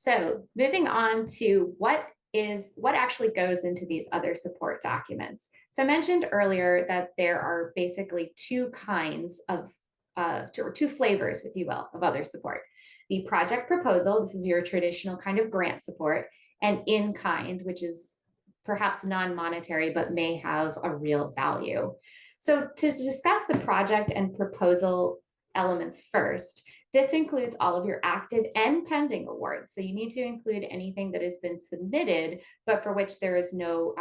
So moving on to what actually goes into these other support documents. So I mentioned earlier that there are basically two kinds of, or two flavors, if you will, of other support. The project proposal, this is your traditional kind of grant support, and in kind, which is perhaps non-monetary, but may have a real value. So to discuss the project and proposal elements first, this includes all of your active and pending awards. So you need to include anything that has been submitted, but for which there is no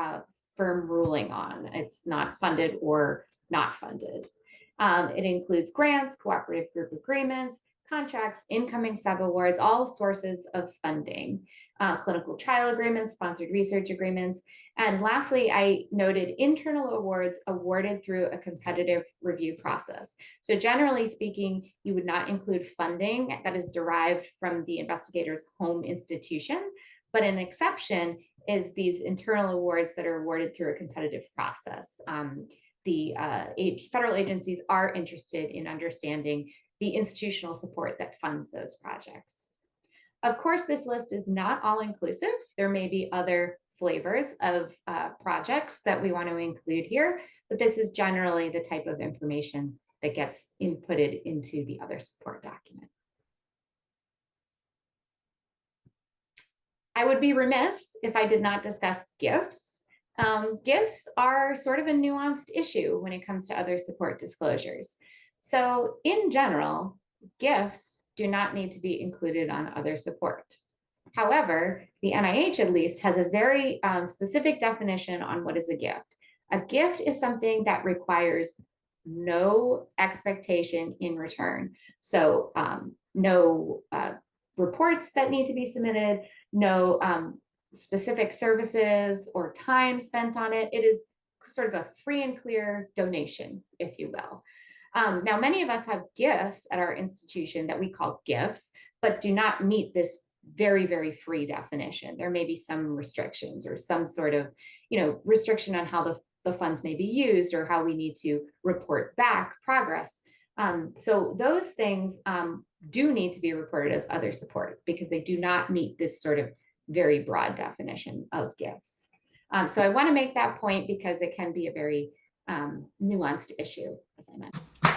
firm ruling on. It's not funded or not funded. It includes grants, cooperative group agreements, contracts, incoming sub-awards, all sources of funding, clinical trial agreements, sponsored research agreements. And lastly, I noted internal awards awarded through a competitive review process. So generally speaking, you would not include funding that is derived from the investigator's home institution, but an exception is these internal awards that are awarded through a competitive process. The federal agencies are interested in understanding the institutional support that funds those projects. Of course, this list is not all inclusive. There may be other flavors of projects that we want to include here, but this is generally the type of information that gets inputted into the other support document. I would be remiss if I did not discuss gifts. Gifts are sort of a nuanced issue when it comes to other support disclosures. So in general, gifts do not need to be included on other support. However, the NIH at least has a very specific definition on what is a gift. A gift is something that requires no expectation in return. So no reports that need to be submitted, no specific services or time spent on it. It is sort of a free and clear donation, if you will. Now, many of us have gifts at our institution that we call gifts, but do not meet this very, very free definition. There may be some restrictions or some sort of, restriction on how the funds may be used or how we need to report back progress. So those things do need to be reported as other support because they do not meet this sort of very broad definition of gifts. So I want to make that point because it can be a very nuanced issue, as I mentioned.